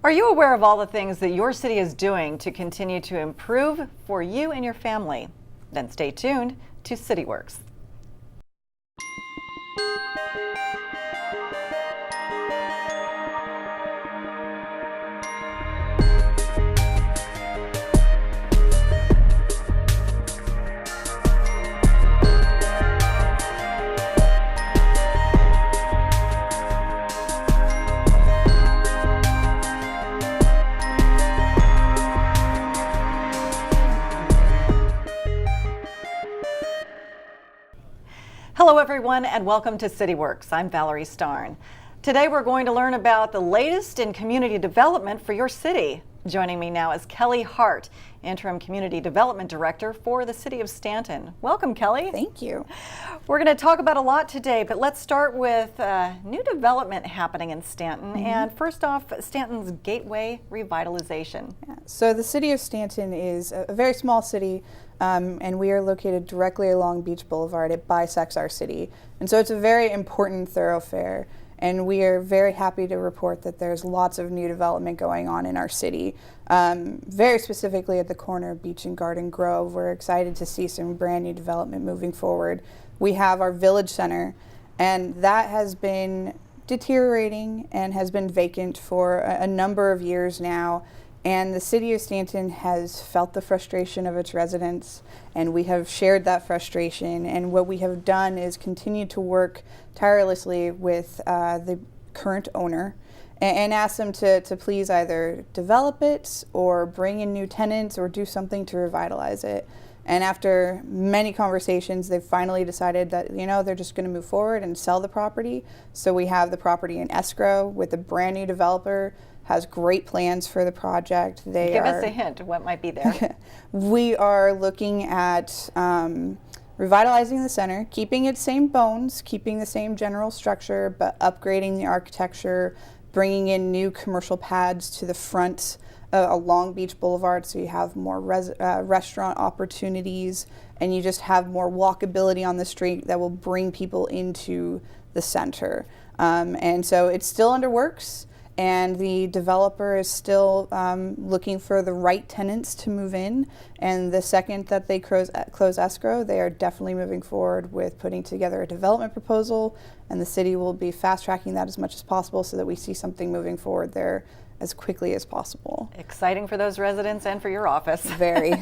Are you aware of all the things that your city is doing to continue to improve for you and your family? Then stay tuned to CityWorks. Hello everyone and welcome to CityWorks. I'm Valerie Starn. Today we're going to learn about the latest in community development for your city. Joining me now is Kelly Hart, Interim Community Development Director for the City of Stanton. Welcome, Kelly. Thank you. We're going to talk about a lot today, but let's start with new development happening in Stanton. And first off, Stanton's Gateway revitalization. Yeah. So the City of Stanton is a very small city, and we are located directly along Beach Boulevard. It bisects our city. And so it's a very important thoroughfare. And we are very happy to report that there's lots of new development going on in our city. Very specifically at the corner of Beach and Garden Grove, we're excited to see some brand new development moving forward. We have our Village Center, and that has been deteriorating and has been vacant for a number of years now. And the City of Stanton has felt the frustration of its residents, and we have shared that frustration. And what we have done is continue to work tirelessly with the current owner and ask them to please either develop it or bring in new tenants or do something to revitalize it. And after many conversations, they've finally decided that, they're just going to move forward and sell the property. So we have the property in escrow with a brand new developer, has great plans for the project. Give us a hint of what might be there. We are looking at revitalizing the center, keeping its same bones, keeping the same general structure, but upgrading the architecture, bringing in new commercial pads to the front along Beach Boulevard, so you have more restaurant opportunities and you just have more walkability on the street that will bring people into the center. And so it's still under works, and the developer is still looking for the right tenants to move in. And the second that they close escrow, they are definitely moving forward with putting together a development proposal, and the city will be fast tracking that as much as possible so that we see something moving forward there as quickly as possible. Exciting for those residents and for your office. Very,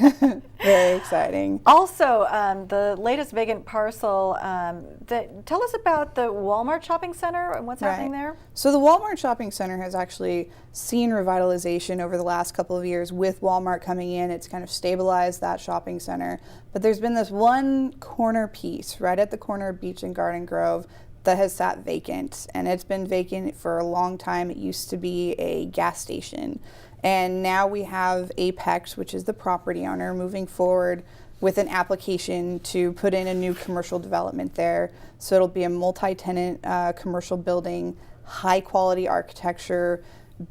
very exciting. Also, the latest vacant parcel, tell us about the Walmart Shopping Center and what's happening there. So the Walmart Shopping Center has actually seen revitalization over the last couple of years with Walmart coming in. It's kind of stabilized that shopping center. But there's been this one corner piece right at the corner of Beach and Garden Grove that has sat vacant, and it's been vacant for a long time. It used to be a gas station, and now we have Apex, which is the property owner, moving forward with an application to put in a new commercial development there. So it'll be a multi-tenant commercial building, high quality architecture,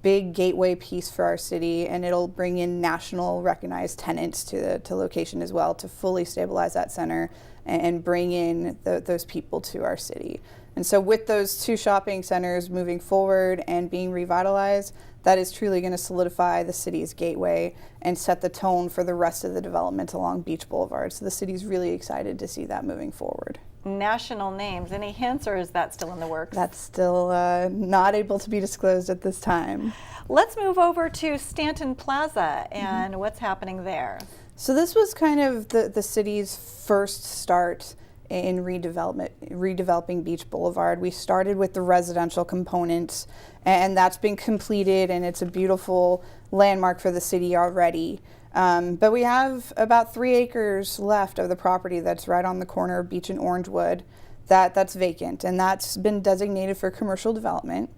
big gateway piece for our city, and it'll bring in national recognized tenants to location as well to fully stabilize that center and bring in those people to our city. And so with those two shopping centers moving forward and being revitalized, that is truly going to solidify the city's gateway and set the tone for the rest of the development along Beach Boulevard. So the city's really excited to see that moving forward. National names, any hints, or is that still in the works? That's still not able to be disclosed at this time. Let's move over to Stanton Plaza and what's happening there. So this was kind of the city's first start in redeveloping Beach Boulevard. We started with the residential components, and that's been completed, and it's a beautiful landmark for the city already. But we have about 3 acres left of the property that's right on the corner of Beach and Orangewood that's vacant, and that's been designated for commercial development.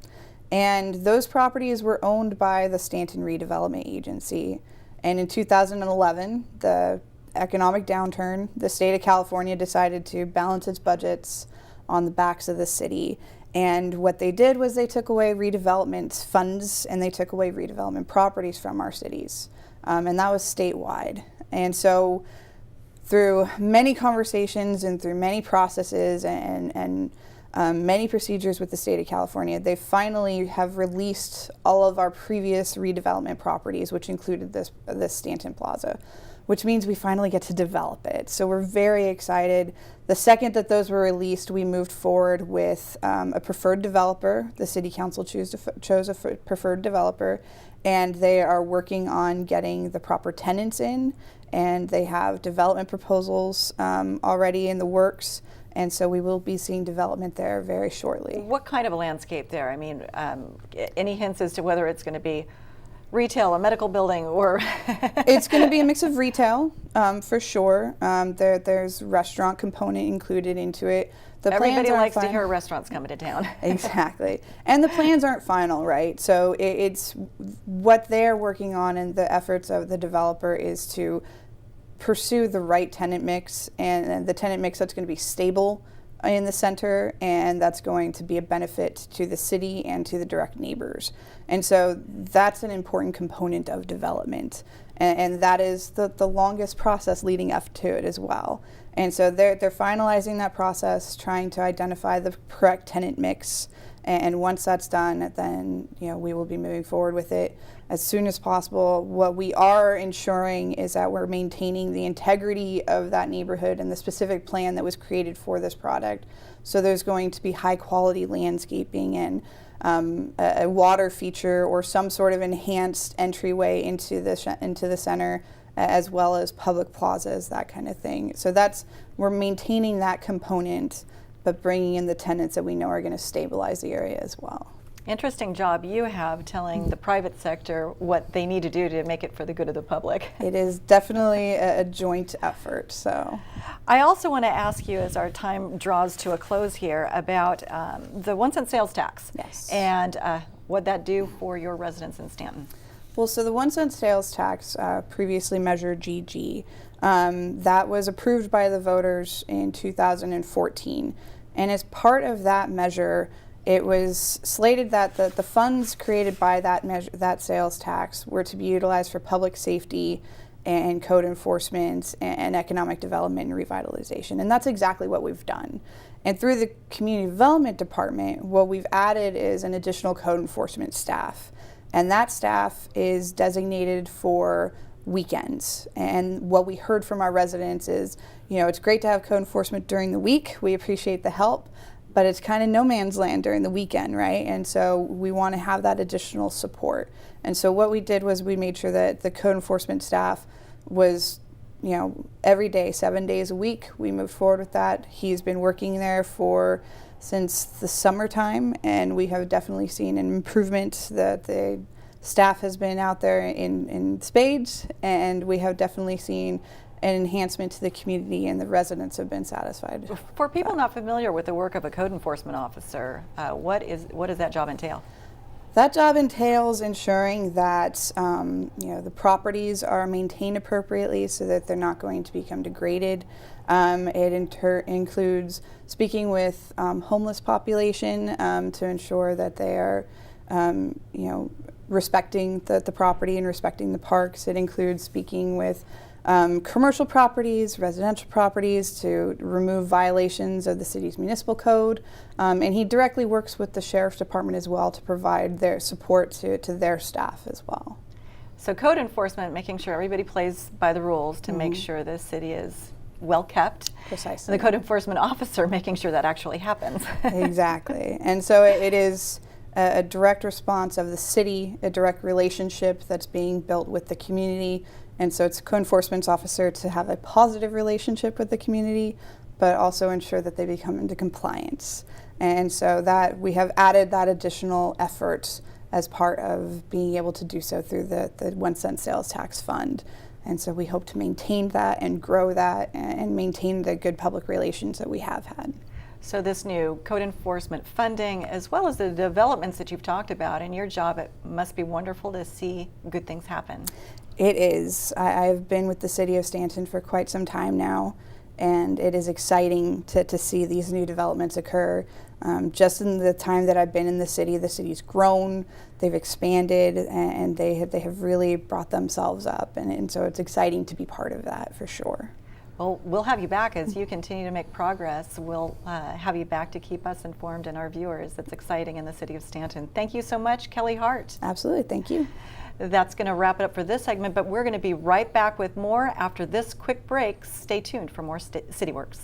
And those properties were owned by the Stanton Redevelopment Agency. And in 2011, the economic downturn, the state of California decided to balance its budgets on the backs of the city. And what they did was they took away redevelopment funds and they took away redevelopment properties from our cities. And that was statewide. And so through many conversations and through many processes and many procedures with the state of California. They finally have released all of our previous redevelopment properties, which included this Stanton Plaza, which means we finally get to develop it. So we're very excited. The second that those were released, we moved forward with a preferred developer. The city council chose a preferred developer, and they are working on getting the proper tenants in, and they have development proposals already in the works. And so we will be seeing development there very shortly. What kind of a landscape there? I mean, any hints as to whether it's going to be retail, a medical building, or? It's going to be a mix of retail, for sure. There's restaurant component included into it. Everybody likes to hear restaurants coming to town. Exactly. And the plans aren't final, right? So it's what they're working on, and the efforts of the developer is to pursue the right tenant mix, and the tenant mix that's going to be stable in the center, and that's going to be a benefit to the city and to the direct neighbors. And so that's an important component of development, and that is the longest process leading up to it as well. And so they're finalizing that process, trying to identify the correct tenant mix, and once that's done, then we will be moving forward with it as soon as possible. What we are ensuring is that we're maintaining the integrity of that neighborhood and the specific plan that was created for this product. So there's going to be high quality landscaping and a water feature or some sort of enhanced entryway into the center, as well as public plazas, that kind of thing. So we're maintaining that component, but bringing in the tenants that we know are going to stabilize the area as well. Interesting job you have telling the private sector what they need to do to make it for the good of the public. It is definitely a joint effort. So, I also want to ask you, as our time draws to a close here, about the 1 cent sales tax. Yes. And what that do for your residents in Stanton. Well, so the 1 cent sales tax, previously measured GG, that was approved by the voters in 2014. And as part of that measure, it was slated that the funds created by that sales tax were to be utilized for public safety and code enforcement and economic development and revitalization. And that's exactly what we've done. And through the community development department, what we've added is an additional code enforcement staff. And that staff is designated for weekends. And what we heard from our residents is, it's great to have code enforcement during the week. We appreciate the help, but it's kind of no man's land during the weekend, right? And so we want to have that additional support. And so what we did was we made sure that the code enforcement staff was, every day, 7 days a week. We moved forward with that. He's been working there since the summertime, and we have definitely seen an improvement. That the staff has been out there in spades, and we have definitely seen an enhancement to the community, and the residents have been satisfied. For people not familiar with the work of a code enforcement officer, what does that job entail? That job entails ensuring that the properties are maintained appropriately so that they're not going to become degraded. It includes speaking with homeless population to ensure that they are respecting the property and respecting the parks. It includes speaking with commercial properties, residential properties, to remove violations of the city's municipal code. And he directly works with the sheriff's department as well to provide their support to their staff as well. So code enforcement, making sure everybody plays by the rules to make sure the city is well kept. Precisely. And the code enforcement officer making sure that actually happens. Exactly. And so it is a direct response of the city, a direct relationship that's being built with the community. And so it's a code enforcement officer to have a positive relationship with the community, but also ensure that they become into compliance. And so that we have added that additional effort as part of being able to do so through the 1 cent sales tax fund. And so we hope to maintain that and grow that and maintain the good public relations that we have had. So this new code enforcement funding, as well as the developments that you've talked about in your job, it must be wonderful to see good things happen. It is. I've been with the city of Stanton for quite some time now, and it is exciting to see these new developments occur. Just in the time that I've been in the city's grown, they've expanded, and they have really brought themselves up, and so it's exciting to be part of that for sure. Well, we'll have you back as you continue to make progress. We'll have you back to keep us informed and our viewers. It's exciting in the city of Stanton. Thank you so much, Kelly Hart. Absolutely, thank you. That's going to wrap it up for this segment, but we're going to be right back with more after this quick break. Stay tuned for more CityWorks.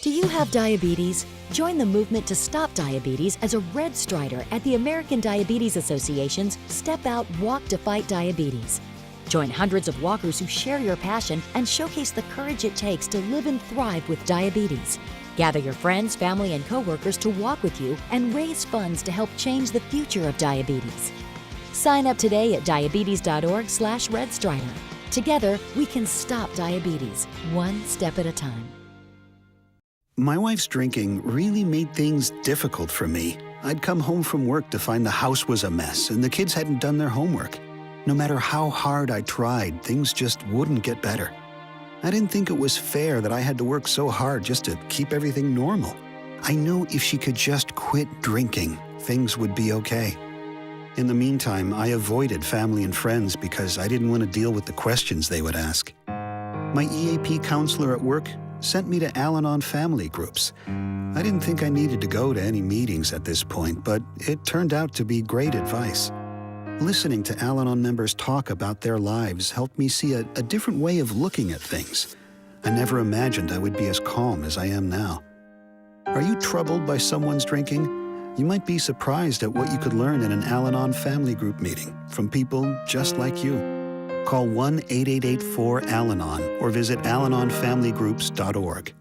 Do you have diabetes? Join the movement to stop diabetes as a Red Strider at the American Diabetes Association's Step Out Walk to Fight Diabetes. Join hundreds of walkers who share your passion and showcase the courage it takes to live and thrive with diabetes. Gather your friends, family, and coworkers to walk with you and raise funds to help change the future of diabetes. Sign up today at diabetes.org/redstrider. Together, we can stop diabetes, one step at a time. My wife's drinking really made things difficult for me. I'd come home from work to find the house was a mess and the kids hadn't done their homework. No matter how hard I tried, things just wouldn't get better. I didn't think it was fair that I had to work so hard just to keep everything normal. I knew if she could just quit drinking, things would be okay. In the meantime, I avoided family and friends because I didn't want to deal with the questions they would ask. My EAP counselor at work sent me to Al-Anon family groups. I didn't think I needed to go to any meetings at this point, but it turned out to be great advice. Listening to Al-Anon members talk about their lives helped me see a different way of looking at things. I never imagined I would be as calm as I am now. Are you troubled by someone's drinking? You might be surprised at what you could learn in an Al-Anon family group meeting from people just like you. Call 1-888-4-AL-ANON or visit alanonfamilygroups.org.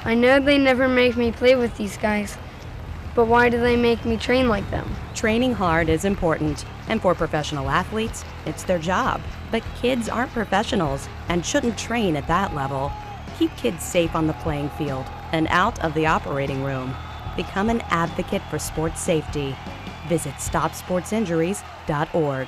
I know they never make me play with these guys, but why do they make me train like them? Training hard is important, and for professional athletes, it's their job. But kids aren't professionals and shouldn't train at that level. Keep kids safe on the playing field and out of the operating room. Become an advocate for sports safety. Visit StopSportsInjuries.org.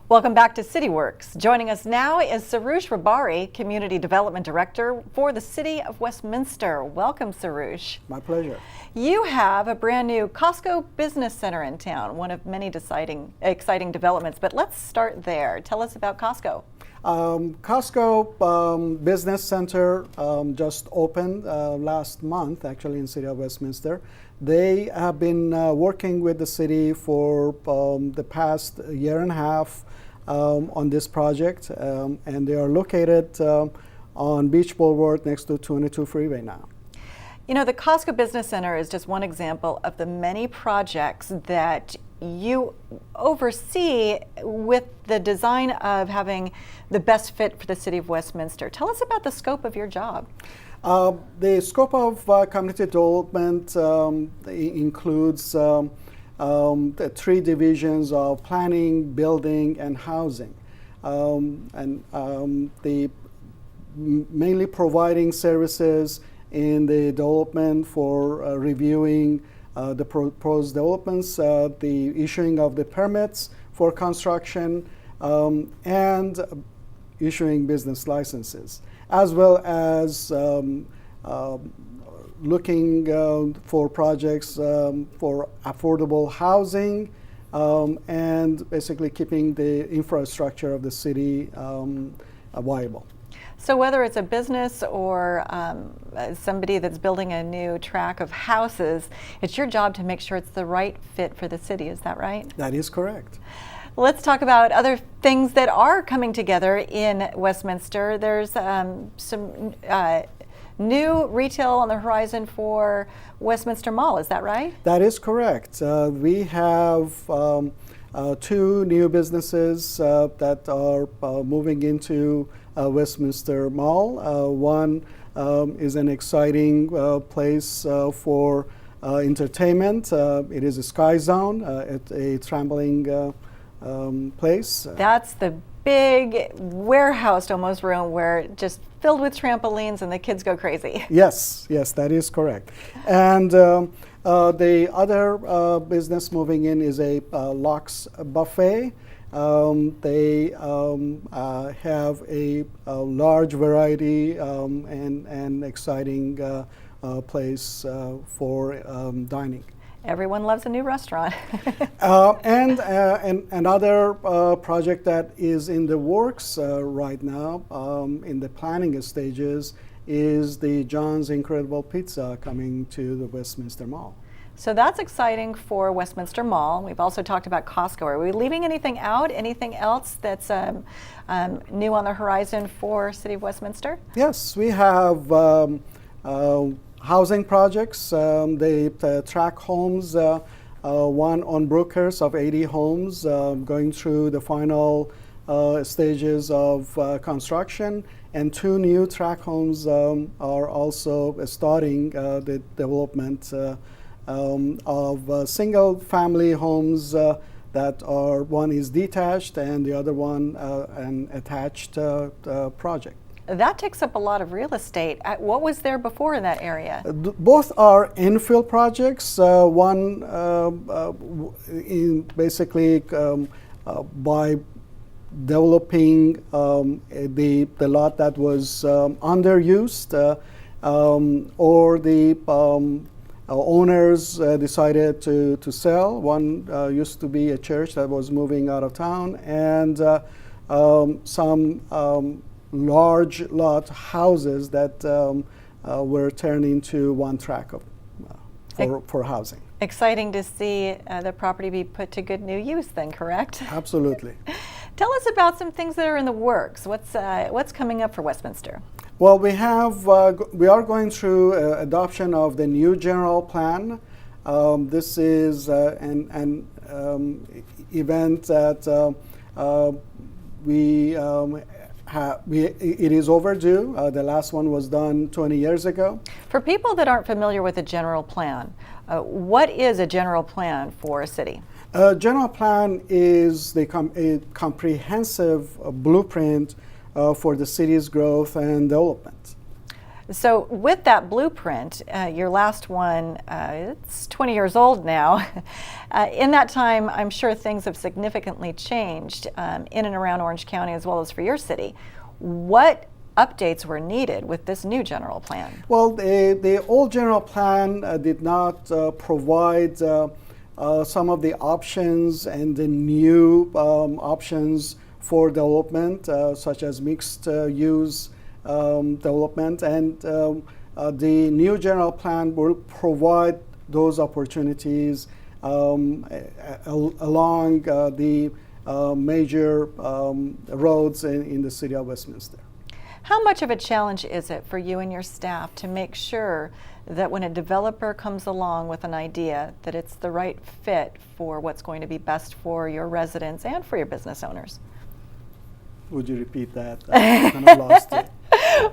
Welcome back to CityWorks. Joining us now is Sarush Rabari, Community Development Director for the City of Westminster. Welcome, Sarush. My pleasure. You have a brand new Costco Business Center in town, one of many exciting developments, but let's start there. Tell us about Costco. Costco Business Center just opened last month, actually, in the City of Westminster. They have been working with the city for the past year and a half on this project, and they are located on Beach Boulevard next to 22 Freeway now. You know, the Costco Business Center is just one example of the many projects that you oversee with the design of having the best fit for the City of Westminster. Tell us about the scope of your job. The scope of community development includes the three divisions of planning, building, and housing, mainly providing services in the development for reviewing the proposed developments, the issuing of the permits for construction, and issuing business licenses, as well as looking for projects for affordable housing and basically keeping the infrastructure of the city viable. So whether it's a business or somebody that's building a new tract of houses, it's your job to make sure it's the right fit for the city. Is that right? That is correct. Let's talk about other things that are coming together in Westminster. There's some new retail on the horizon for Westminster Mall. Is that right? That is correct. We have two new businesses that are moving into Westminster Mall. One is an exciting place for entertainment. It is a Sky Zone, at a trampoline place. That's the big warehouse almost room where just filled with trampolines and the kids go crazy. Yes, that is correct. And The other business moving in is a Lux Buffet. They have a large variety and exciting place for dining. Everyone loves a new restaurant. And another project that is in the works right now, in the planning stages, is the John's Incredible Pizza coming to the Westminster Mall. So that's exciting for Westminster Mall. We've also talked about Costco. Are we leaving anything out? Anything else that's new on the horizon for City of Westminster? Yes, we have housing projects. The tract homes, one on Brookers of 80 homes, going through the final stages of construction, and 2 new tract homes are also starting the development of single-family homes that are, one is detached and the other one an attached project. That takes up a lot of real estate. What was there before in that area? Both are infill projects. One in basically by developing the lot that was underused, or the owners decided to sell. One used to be a church that was moving out of town, and some large lot houses that were turned into one tract of, for housing. Exciting to see the property be put to good new use then, correct? Absolutely. Tell us about some things that are in the works. What's coming up for Westminster? Well, we are going through adoption of the new general plan. This is an event that it is overdue. The last one was done 20 years ago. For people that aren't familiar with the general plan, what is a general plan for a city? A general plan is a comprehensive blueprint for the city's growth and development. So with that blueprint, your last one, it's 20 years old now. In that time, I'm sure things have significantly changed in and around Orange County as well as for your city. What updates were needed with this new general plan? Well, the old general plan did not provide some of the options and the new options for development, such as mixed use development, and the new general plan will provide those opportunities along the major roads in the city of Westminster. How much of a challenge is it for you and your staff to make sure that when a developer comes along with an idea that it's the right fit for what's going to be best for your residents and for your business owners? Would you repeat that? I kind of lost it.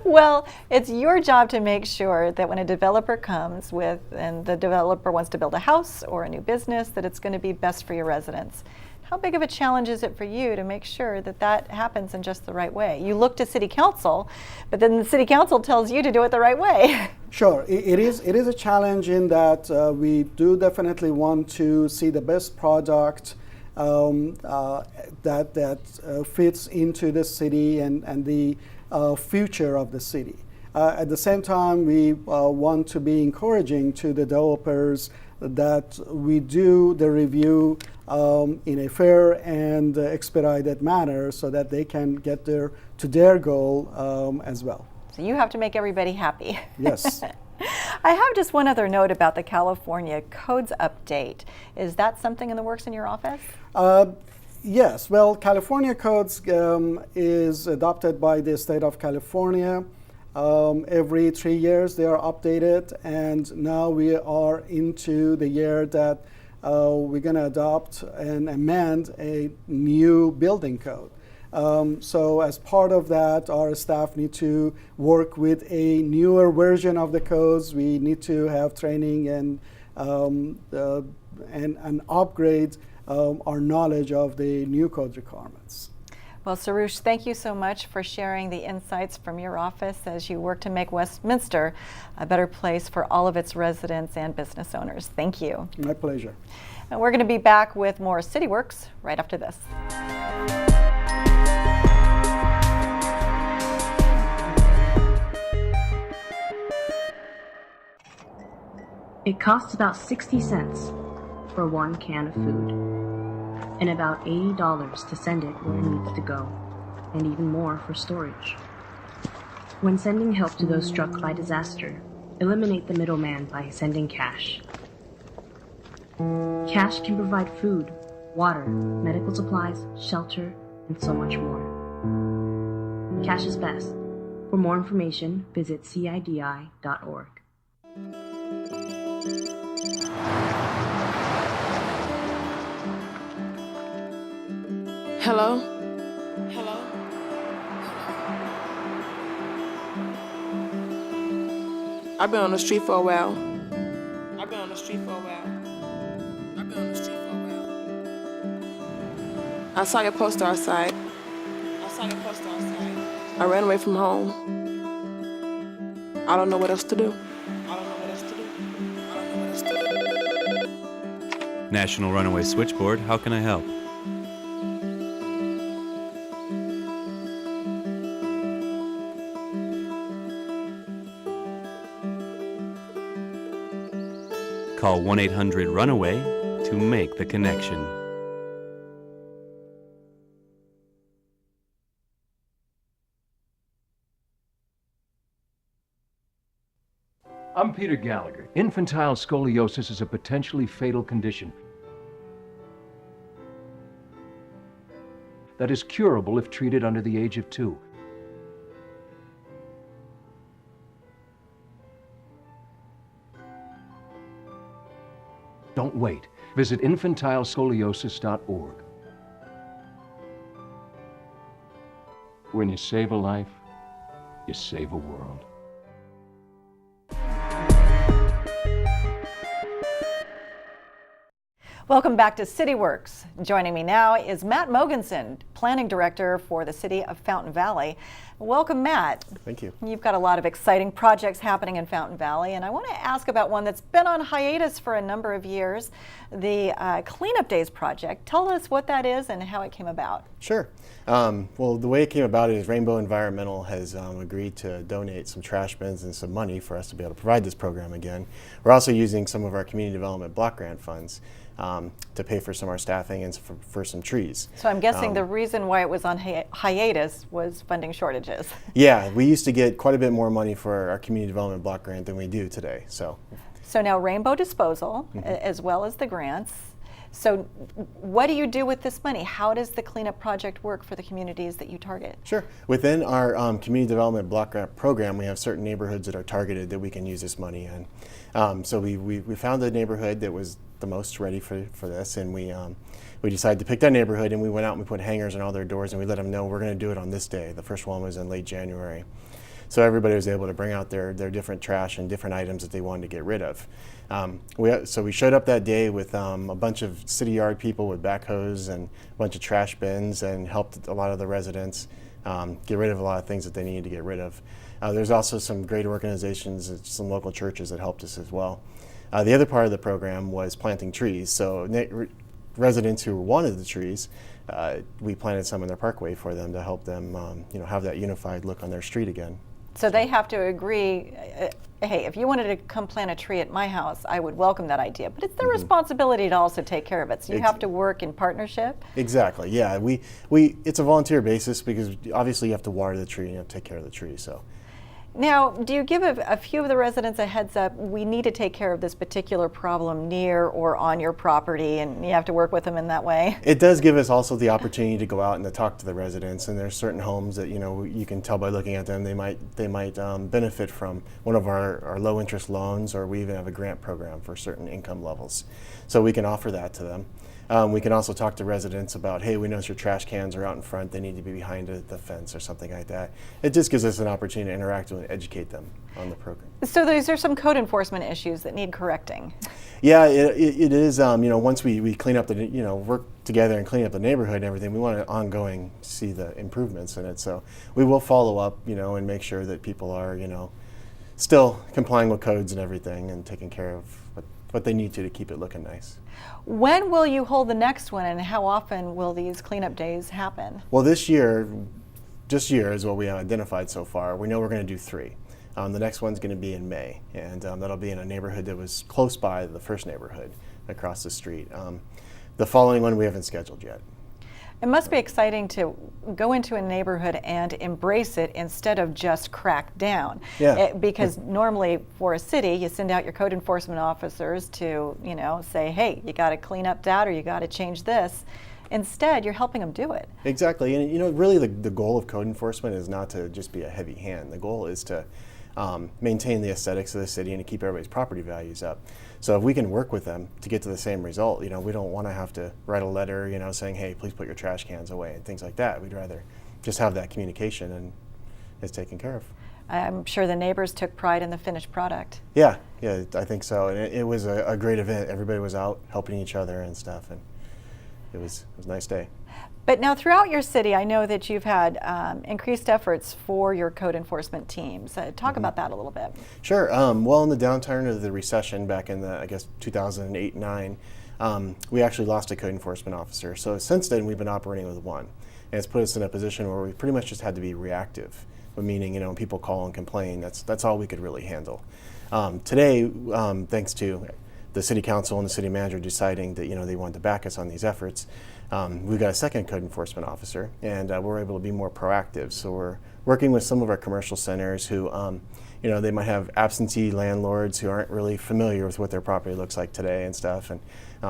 Well, it's your job to make sure that when a developer comes with, and the developer wants to build a house or a new business, that it's going to be best for your residents. How big of a challenge is it for you to make sure that that happens in just the right way? You look to City Council, but then the City Council tells you to do it the right way. Sure, it is a challenge in that we do definitely want to see the best product that fits into the city and the future of the city. At the same time, we want to be encouraging to the developers that we do the review in a fair and expedited manner so that they can get to their goal as well. So you have to make everybody happy. Yes. I have just one other note about the California codes update. Is that something in the works in your office? Yes. Well, California codes is adopted by the state of California. Every 3 years they are updated, and now we are into the year that we're going to adopt and amend a new building code. So as part of that, our staff need to work with a newer version of the codes. We need to have training and upgrade our knowledge of the new code requirements. Well, Sarush, thank you so much for sharing the insights from your office as you work to make Westminster a better place for all of its residents and business owners. Thank you. My pleasure. And we're going to be back with more CityWorks right after this. It costs about 60 cents for one can of food, and about $80 to send it where it needs to go, and even more for storage. When sending help to those struck by disaster, eliminate the middleman by sending cash. Cash can provide food, water, medical supplies, shelter, and so much more. Cash is best. For more information, visit cidi.org. Hello? Hello? I've been on the street for a while. I've been on the street for a while. I've been on the street for a while. I saw your poster outside. I saw your poster outside. I ran away from home. I don't know what else to do. I don't know what else to do. I don't know what else to do. National Runaway Switchboard, how can I help? Call 1-800-RUNAWAY to make the connection. I'm Peter Gallagher. Infantile scoliosis is a potentially fatal condition that is curable if treated under the age of 2. Don't wait. Visit infantilescoliosis.org. When you save a life, you save a world. Welcome back to CityWorks. Joining me now is Matt Mogensen, Planning Director for the City of Fountain Valley. Welcome, Matt. Thank you. You've got a lot of exciting projects happening in Fountain Valley, and I want to ask about one that's been on hiatus for a number of years, the Cleanup Days project. Tell us what that is and how it came about. Sure. Well, the way it came about is Rainbow Environmental has agreed to donate some trash bins and some money for us to be able to provide this program again. We're also using some of our community development block grant funds to pay for some of our staffing and for some trees. So I'm guessing the reason why it was on hiatus was funding shortages. Yeah, we used to get quite a bit more money for our community development block grant than we do today. So now Rainbow Disposal, as well as the grants. So what do you do with this money? How does the cleanup project work for the communities that you target? Sure. Within our community development block grant program, we have certain neighborhoods that are targeted that we can use this money in. So we found a neighborhood that was the most ready for this, and we decided to pick that neighborhood, and we went out and we put hangers on all their doors, and we let them know we're going to do it on this day. The first one was in late January. So everybody was able to bring out their different trash and different items that they wanted to get rid of. So we showed up that day with a bunch of city yard people with backhoes and a bunch of trash bins, and helped a lot of the residents get rid of a lot of things that they needed to get rid of. There's also some great organizations and some local churches that helped us as well. The other part of the program was planting trees. So residents who wanted the trees, we planted some in their parkway for them to help them have that unified look on their street again. So they have to agree, hey, if you wanted to come plant a tree at my house, I would welcome that idea. But it's their responsibility to also take care of it. So you have to work in partnership. Exactly, yeah. It's a volunteer basis because obviously you have to water the tree and you have to take care of the tree. So. Now, do you give a few of the residents a heads up, we need to take care of this particular problem near or on your property, and you have to work with them in that way? It does give us also the opportunity to go out and to talk to the residents, and there's certain homes that you can tell by looking at them they might benefit from one of our low interest loans, or we even have a grant program for certain income levels. So we can offer that to them. We can also talk to residents about, hey, we notice your trash cans are out in front, they need to be behind the fence or something like that. It just gives us an opportunity to interact with and educate them on the program. So these are some code enforcement issues that need correcting. Yeah, it is. Once we clean up together and clean up the neighborhood and everything, we want to ongoing see the improvements in it. So we will follow up, and make sure that people are, still complying with codes and everything and taking care of what they need to keep it looking nice. When will you hold the next one, and how often will these cleanup days happen? Well, this year is what we have identified so far. We know we're going to do 3. The next one's going to be in May, and that'll be in a neighborhood that was close by the first neighborhood across the street. The following one we haven't scheduled yet. It must be exciting to go into a neighborhood and embrace it instead of just crack down. Yeah. Because normally for a city, you send out your code enforcement officers to, say, hey, you got to clean up that or you got to change this. Instead, you're helping them do it. Exactly. And really the goal of code enforcement is not to just be a heavy hand. The goal is to maintain the aesthetics of the city and to keep everybody's property values up. So if we can work with them to get to the same result, we don't want to have to write a letter, saying, hey, please put your trash cans away and things like that. We'd rather just have that communication and it's taken care of. I'm sure the neighbors took pride in the finished product. Yeah, I think so. And it was a great event. Everybody was out helping each other and stuff, and it was a nice day. But now throughout your city, I know that you've had increased efforts for your code enforcement teams. Talk about that a little bit. Sure. Well, in the downturn of the recession back in 2008-9, we actually lost a code enforcement officer. So since then, we've been operating with 1. And it's put us in a position where we pretty much just had to be reactive, meaning, when people call and complain, that's all we could really handle. Today, thanks to the city council and the city manager deciding that, they wanted to back us on these efforts, we've got a second code enforcement officer, and we're able to be more proactive. So we're working with some of our commercial centers who, they might have absentee landlords who aren't really familiar with what their property looks like today and stuff, and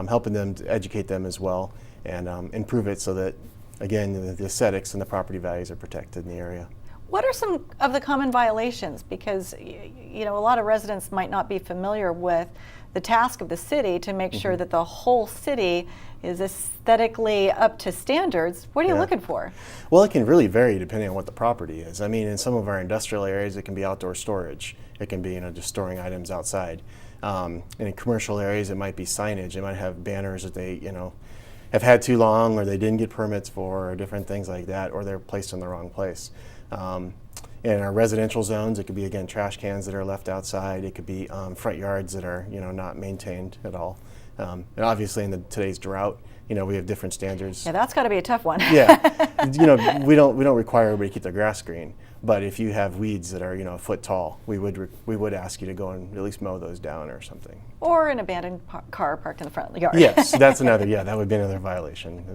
helping them to educate them as well and improve it so that, again, the aesthetics and the property values are protected in the area. What are some of the common violations? Because, a lot of residents might not be familiar with the task of the city to make sure that the whole city is aesthetically up to standards. What are you looking for? Well, it can really vary depending on what the property is. I mean, in some of our industrial areas, it can be outdoor storage. It can be, just storing items outside. In commercial areas, it might be signage. It might have banners that they, have had too long, or they didn't get permits for, or different things like that, or they're placed in the wrong place. In our residential zones, it could be, again, trash cans that are left outside. It could be front yards that are, not maintained at all. And obviously, in today's drought, we have different standards. Yeah, that's got to be a tough one. Yeah, we don't require everybody to keep their grass green. But if you have weeds that are, a foot tall, we would ask you to go and at least mow those down or something. Or an abandoned car parked in the front yard. Yes, that's another. Yeah, that would be another violation.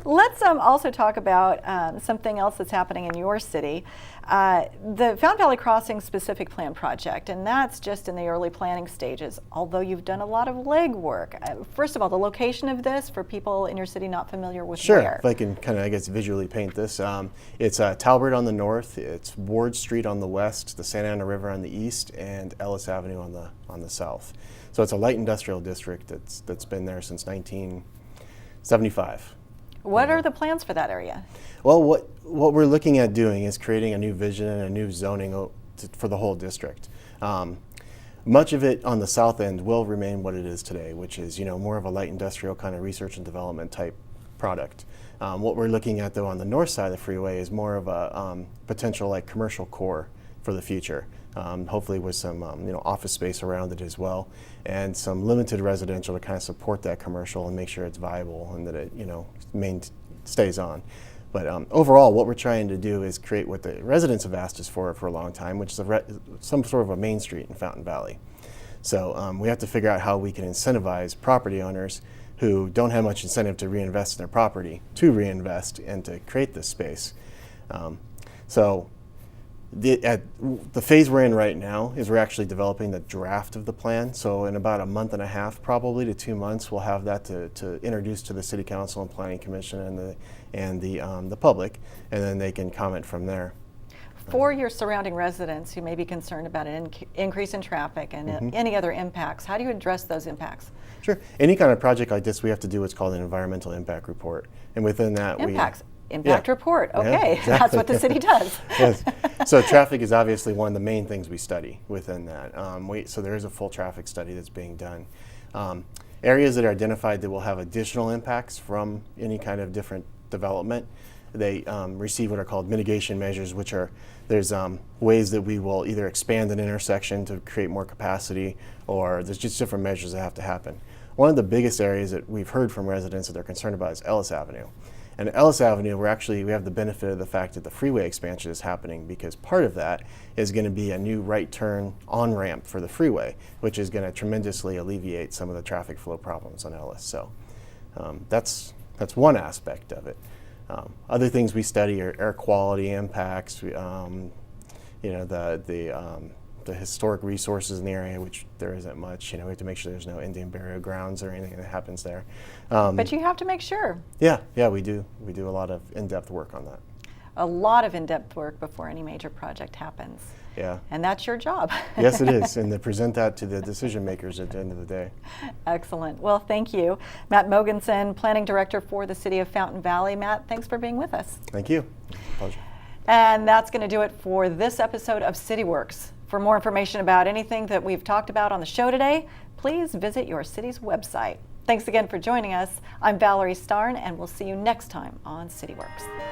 Let's also talk about something else that's happening in your city, the Fountain Valley Crossing Specific Plan Project, and that's just in the early planning stages, although you've done a lot of legwork. First of all, the location of this for people in your city not familiar with Sure, where. if I can kind of, visually paint this. It's Talbert on the north, it's Ward Street on the west, the Santa Ana River on the east, and Ellis Avenue on the south. So it's a light industrial district that's been there since 1975. What are the plans for that area? Well, what we're looking at doing is creating a new vision and a new zoning for the whole district. Much of it on the south end will remain what it is today, which is more of a light industrial kind of research and development type product. What we're looking at, though, on the north side of the freeway is more of a potential commercial core for the future. Hopefully with some office space around it as well, and some limited residential to kind of support that commercial and make sure it's viable and that it stays on. But overall, what we're trying to do is create what the residents have asked us for a long time, which is some sort of a main street in Fountain Valley. So we have to figure out how we can incentivize property owners who don't have much incentive to reinvest in their property to reinvest and to create this space. The phase we're in right now is we're actually developing the draft of the plan. So in about a month and a half, probably to 2 months, we'll have that to introduce to the City Council and Planning Commission and the public, and then they can comment from there. For your surrounding residents who may be concerned about an increase in traffic and any other impacts, how do you address those impacts? Sure. Any kind of project like this, we have to do what's called an environmental impact report, and within that Impact report. Okay, yeah, exactly. That's what the city does. Yes. So traffic is obviously one of the main things we study within that. So there is a full traffic study that's being done. areas that are identified that will have additional impacts from any kind of different development, they receive what are called mitigation measures, which are there's ways that we will either expand an intersection to create more capacity, or there's just different measures that have to happen. One of the biggest areas that we've heard from residents that they're concerned about is Ellis Avenue. And Ellis Avenue, we have the benefit of the fact that the freeway expansion is happening, because part of that is going to be a new right turn on-ramp for the freeway, which is going to tremendously alleviate some of the traffic flow problems on Ellis. So that's one aspect of it. Other things we study are air quality impacts, the historic resources in the area, which there isn't much. We have to make sure there's no Indian burial grounds or anything that happens there. But you have to make sure. Yeah, we do. We do a lot of in-depth work on that. A lot of in-depth work before any major project happens. Yeah. And that's your job. Yes, it is. And to present that to the decision makers at the end of the day. Excellent. Well, thank you. Matt Mogensen, Planning Director for the City of Fountain Valley. Matt, thanks for being with us. Thank you. Pleasure. And that's going to do it for this episode of CityWorks. For more information about anything that we've talked about on the show today, please visit your city's website. Thanks again for joining us. I'm Valerie Starn, and we'll see you next time on CityWorks.